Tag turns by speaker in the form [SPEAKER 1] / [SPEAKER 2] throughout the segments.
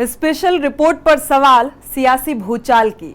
[SPEAKER 1] Special report पर सवाल सियासी भूचाल की।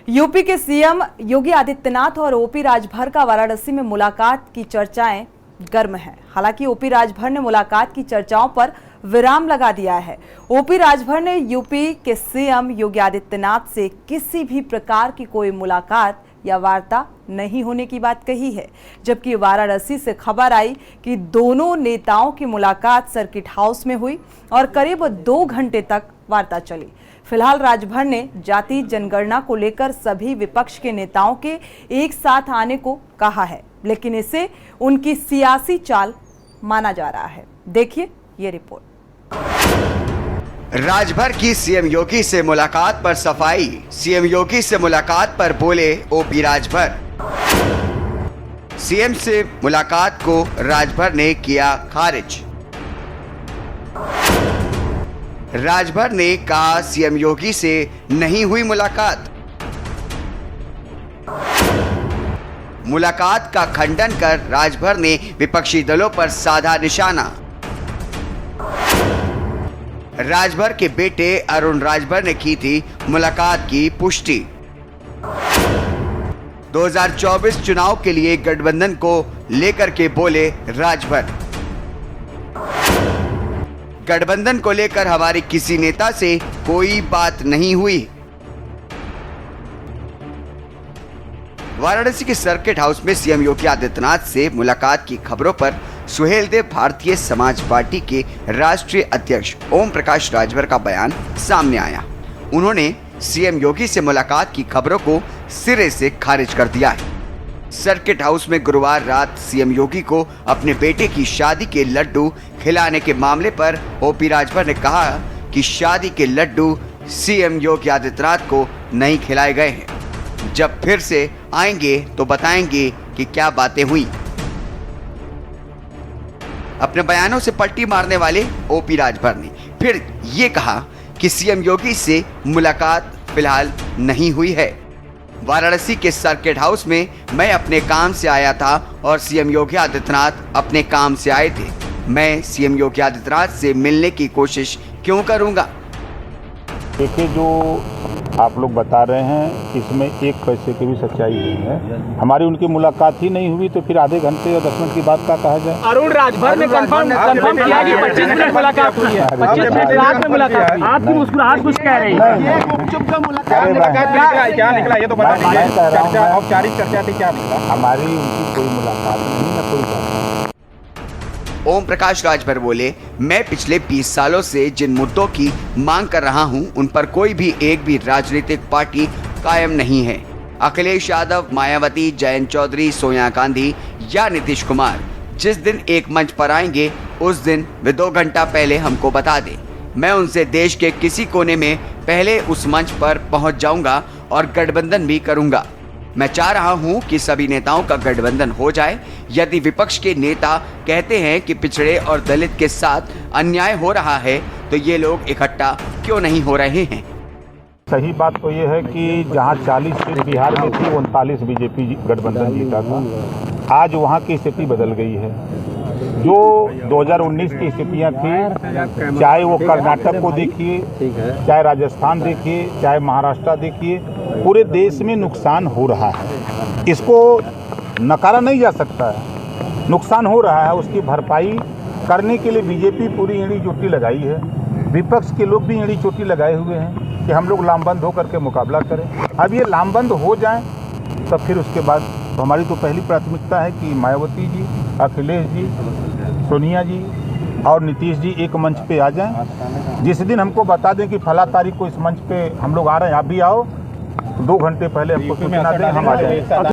[SPEAKER 1] यूपी के सीएम योगी आदित्यनाथ और ओपी राजभर का वाराणसी में मुलाकात की चर्चाएं गर्म है। हालांकि ओपी राजभर ने मुलाकात की चर्चाओं पर विराम लगा दिया है। ओपी राजभर ने यूपी के सीएम योगी आदित्यनाथ से किसी भी प्रकार की कोई मुलाकात या वार्ता नहीं होने की बात कही है, जबकि वाराणसी से खबर आई कि दोनों नेताओं की मुलाकात सर्किट हाउस में हुई और करीब 2 घंटे तक वार्ता चली। फिलहाल राजभर ने जाति जनगणना को लेकर सभी विपक्ष के नेताओं के एक साथ आने को कहा है, लेकिन इसे उनकी सियासी चाल माना जा रहा है। देखिए ये रिपोर्ट।
[SPEAKER 2] राजभर की सीएम योगी से मुलाकात पर सफाई। सीएम योगी से मुलाकात पर बोले ओपी राजभर। सीएम से मुलाकात को राजभर ने किया खारिज। राजभर ने कहा सीएम योगी से नहीं हुई मुलाकात। मुलाकात का खंडन कर राजभर ने विपक्षी दलों पर साधा निशाना। राजभर के बेटे अरुण राजभर ने की थी मुलाकात की पुष्टि। 2024 चुनाव के लिए गठबंधन को लेकर के बोले राजभर। गठबंधन को लेकर हमारे किसी नेता से कोई बात नहीं हुई। वाराणसी के सर्किट हाउस में सीएम योगी आदित्यनाथ से मुलाकात की खबरों पर सुहेलदेव भारतीय समाज पार्टी के राष्ट्रीय अध्यक्ष ओम प्रकाश राजभर का बयान सामने आया। उन्होंने सीएम योगी से मुलाकात की खबरों को सिरे से खारिज कर दिया है। सर्किट हाउस में गुरुवार रात सीएम योगी को अपने बेटे की शादी के लड्डू खिलाने के मामले पर ओपी राजभर ने कहा कि शादी के लड्डू सीएम योगी आदित्यनाथ को नहीं खिलाए गए हैं। जब फिर से आएंगे तो बताएंगे कि क्या बातें हुई। अपने बयानों से पलटी मारने वाले ओपी राजभर ने फिर ये कहा कि सीएम योगी से मुलाकात फिलहाल नहीं हुई है। वाराणसी के सर्किट हाउस में मैं अपने काम से आया था और सीएम योगी आदित्यनाथ अपने काम से आए थे। मैं सीएम योगी आदित्यनाथ से मिलने की कोशिश क्यों करूंगा?
[SPEAKER 3] देखिए, जो आप लोग बता रहे हैं इसमें एक पैसे की भी सच्चाई नहीं है। हमारी उनकी मुलाकात ही नहीं हुई तो फिर आधे घंटे या 10 मिनट की बात का कहा जाए।
[SPEAKER 4] अरुण राजभर ने कंफर्म किया कि 25 मिनट मुलाकात हुई है। 25 मिनट रात में मुलाकात हुई। आपकी मुस्कुराहट कुछ कह रही है। गुपचुप का मुलाकात क्या निकला ये तो बता दीजिए। औपचारिक चर्चा थी, क्या निकला?
[SPEAKER 3] हमारी उनकी कोई मुलाकात नहीं है, कोई बात।
[SPEAKER 2] ओम प्रकाश राजभर बोले, मैं पिछले 20 सालों से जिन मुद्दों की मांग कर रहा हूं, उन पर कोई भी एक भी राजनीतिक पार्टी कायम नहीं है। अखिलेश यादव, मायावती, जयंत चौधरी, सोनिया गांधी या नीतीश कुमार जिस दिन एक मंच पर आएंगे उस दिन वे 2 घंटा पहले हमको बता दें। मैं उनसे देश के किसी कोने में पहले उस मंच पर पहुंच जाऊंगा और गठबंधन भी करूंगा। मैं चाह रहा हूं कि सभी नेताओं का गठबंधन हो जाए। यदि विपक्ष के नेता कहते हैं कि पिछड़े और दलित के साथ अन्याय हो रहा है तो ये लोग इकट्ठा क्यों नहीं हो रहे हैं?
[SPEAKER 3] सही बात तो ये है कि जहां 40 सीट बिहार में थी 39 बीजेपी गठबंधन जीता था। आज वहां की स्थिति बदल गई है। जो 2019 की स्थितियां थी, चाहे वो कर्नाटक को देखिए, चाहे राजस्थान देखिए, चाहे महाराष्ट्र देखिए, पूरे देश में नुकसान हो रहा है। इसको नकारा नहीं जा सकता है। नुकसान हो रहा है, उसकी भरपाई करने के लिए बीजेपी पूरी एड़ी चोटी लगाई है। विपक्ष के लोग भी एड़ी चोटी लगाए हुए हैं कि हम लोग लामबंद होकर के मुकाबला करें। अब ये लामबंद हो जाएं तब फिर उसके बाद हमारी तो पहली प्राथमिकता है कि मायावती जी, अखिलेश जी, सोनिया जी और नीतीश जी एक मंच पे आ जाएं। जिस दिन हमको बता दें कि फला तारीख को इस मंच पे हम लोग आ रहे हैं, आप भी आओ, 2 घंटे पहले हमको सूचना दें, हम आ जाएंगे।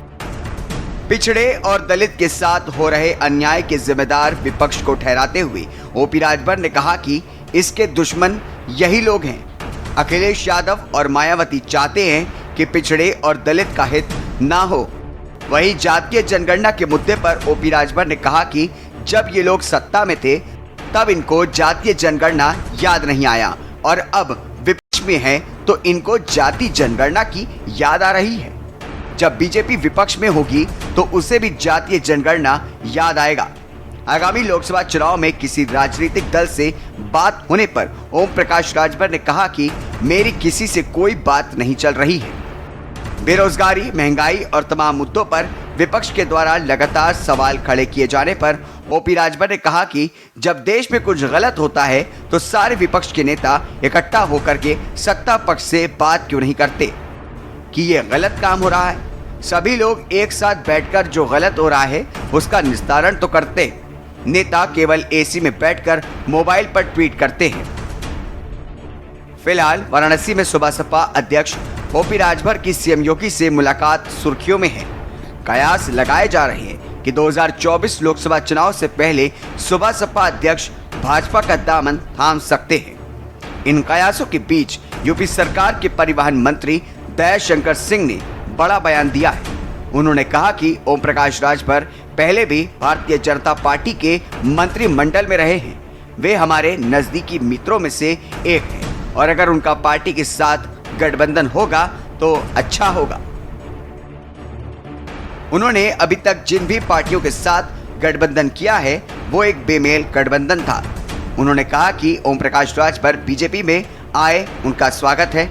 [SPEAKER 2] पिछड़े और दलित के साथ हो रहे अन्याय के जिम्मेदार विपक्ष को ठहराते हुए ओपी राजभर ने कहा कि इसके दुश्मन यही लोग हैं। अखिलेश यादव और मायावती चाहते हैं कि पिछड़े और दलित का हित ना हो। वहीं जातीय जनगणना के मुद्दे पर ओपी राजभर ने कहा कि जब ये लोग सत्ता में थे तब इनको जातीय जनगणना याद नहीं आया और अब विपक्ष में है तो इनको जाति जनगणना की याद आ रही है। जब बीजेपी विपक्ष में होगी तो उसे भी जातीय जनगणना याद आएगा। आगामी लोकसभा चुनाव में किसी राजनीतिक दल से बात होने पर ओम प्रकाश राजभर ने कहा कि मेरी किसी से कोई बात नहीं चल रही है। बेरोजगारी, महंगाई और तमाम मुद्दों पर विपक्ष के द्वारा लगातार सवाल खड़े किए जाने पर ओपी राजभर ने कहा कि जब देश में कुछ गलत होता है तो सारे विपक्ष के नेता इकट्ठा होकर के सत्ता पक्ष से बात क्यों नहीं करते कि ये गलत काम हो रहा है। सभी लोग एक साथ बैठकर जो गलत हो रहा है उसका निस्तारण तो करते। नेता केवल एसी में बैठकर मोबाइल पर ट्वीट करते हैं। फिलहाल वाराणसी में सुबह सपा अध्यक्ष ओपी राजभर की सीएम योगी से मुलाकात सुर्खियों में है। कयास लगाए जा रहे हैं कि 2024 लोकसभा चुनाव से पहले सुबह सपा अध्यक्ष भाजपा का दामन थाम सकते हैं। इन कयासों के बीच यूपी सरकार के परिवहन मंत्री दयाशंकर सिंह ने बड़ा बयान दिया है। उन्होंने कहा कि ओम प्रकाश राजभर पहले भी भारतीय जनता पार्टी के मंत्रिमंडल में रहे हैं। वे हमारे नजदीकी मित्रों में से एक हैं और अगर उनका पार्टी के साथ गठबंधन होगा तो अच्छा होगा। उन्होंने अभी तक जिन भी पार्टियों के साथ गठबंधन किया है वो एक बेमेल गठबंधन था। उन्होंने कहा कि ओम प्रकाश राजभर बीजेपी में आए, उनका स्वागत है।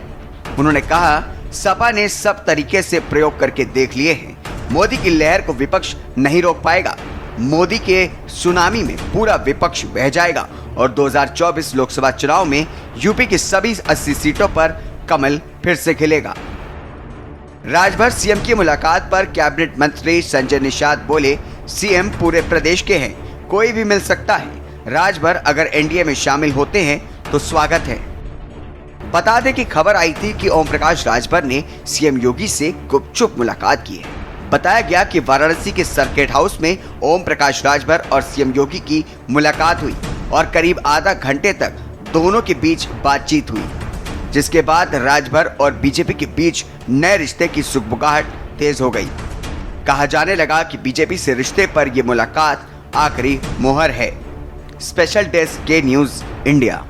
[SPEAKER 2] उन्होंने कहा सपा ने सब तरीके से प्रयोग करके देख लिए हैं। मोदी की लहर को विपक्ष नहीं रोक पाएगा। मोदी के सुनामी में पूरा विपक्ष बह जाएगा और 2024 लोकसभा चुनाव में यूपी की सभी 80 सीटों पर कमल फिर से खिलेगा। राजभर सीएम की मुलाकात पर कैबिनेट मंत्री संजय निषाद बोले, सीएम पूरे प्रदेश के हैं, कोई भी मिल सकता है। राजभर अगर एनडीए में शामिल होते हैं तो स्वागत है। बता दें कि खबर आई थी कि ओम प्रकाश राजभर ने सीएम योगी से गुपचुप मुलाकात की है। बताया गया कि वाराणसी के सर्किट हाउस में ओम प्रकाश राजभर और सीएम योगी की मुलाकात हुई और करीब आधा घंटे तक दोनों के बीच बातचीत हुई, जिसके बाद राजभर और बीजेपी के बीच नए रिश्ते की सुगबुगाहट तेज हो गई। कहा जाने लगा कि बीजेपी से रिश्ते पर यह मुलाकात आखिरी मोहर है। स्पेशल डेस्क के न्यूज़ इंडिया।